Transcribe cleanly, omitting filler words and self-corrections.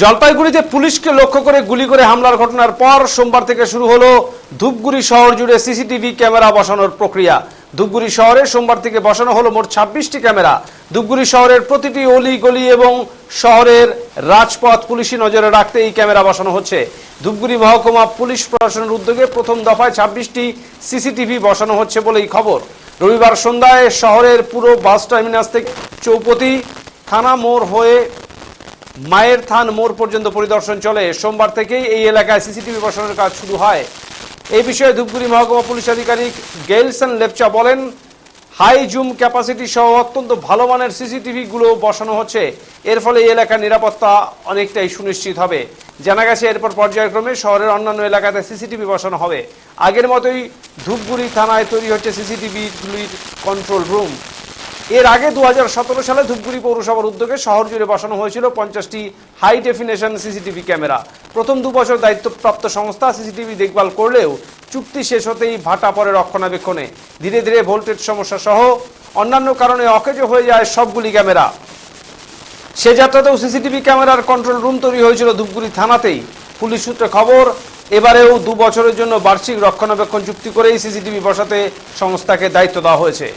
জলপাইগুড়িতে পুলিশকে লক্ষ্য করে গুলি করে হামলার ঘটনার পর সোমবার থেকে শুরু হলো ধূপগুড়ি শহর জুড়ে সিসিটিভি ক্যামেরা বসানোর প্রক্রিয়া। ধূপগুড়ি শহরে সোমবার থেকে বসানো হলো মোট 26টি ক্যামেরা। ধূপগুড়ি শহরের প্রতিটি অলি গলি এবং শহরের রাজপথ পুলিশি নজরে রাখতে এই ক্যামেরা বসানো হচ্ছে। ধূপগুড়ি মহকুমা পুলিশ প্রশাসনের উদ্যোগে প্রথম দফায় 26টি সিসিটিভি বসানো হচ্ছে বলেই খবর। রবিবার সন্ধ্যায় শহরের পুরো বাস টার্মিনাস থেকে চৌপতি থানা মোড় হয়ে মায়ের থান মোড় পর্যন্ত পরিদর্শন চলে। সোমবার থেকেই এই এলাকায় সিসিটিভি বসানোর কাজ শুরু হয়। এই বিষয়ে ধূপগুড়ি মহকুমা পুলিশ আধিকারিক গেইলসন লেপচা বলেন, হাই জুম ক্যাপাসিটি সহ অত্যন্ত ভালো মানের সিসিটিভি গুলো বসানো হচ্ছে। এর ফলে এই এলাকার নিরাপত্তা অনেকটাই সুনিশ্চিত হবে। জানা গেছে এরপর পর্যায়ক্রমে শহরের অন্যান্য এলাকাতে সিসিটিভি বসানো হবে। আগের মতোই ধূপগুড়ি থানায় তৈরি হচ্ছে সিসিটিভিগুলির কন্ট্রোল রুম। এর আগে 2017 সালে ধূপগুড়ি পৌরসভার উদ্যোগে শহর জুড়ে বসানো হয়েছিল 50টি হাই ডেফিনেশন সিসিটিভি ক্যামেরা। প্রথম 2 বছর দায়িত্বপ্রাপ্ত সংস্থা সিসিটিভি দেখভাল করলেও চুক্তি শেষ হতেই ভাটা পড়ে রক্ষণাবেক্ষণে। ধীরে ধীরে ভোল্টেজ সমস্যা সহ অন্যান্য কারণে অকেজো হয়ে যায় সবগুলি ক্যামেরা। সে যাত্রাতেও সিসিটিভি ক্যামেরার কন্ট্রোল রুম তৈরি হয়েছিল ধূপগুড়ি থানাতেই। পুলিশ সূত্রে খবর, এবারেও 2 বছরের জন্য বার্ষিক রক্ষণাবেক্ষণ চুক্তি করেই সিসিটিভি বসাতে সংস্থাকে দায়িত্ব দেওয়া হয়েছে।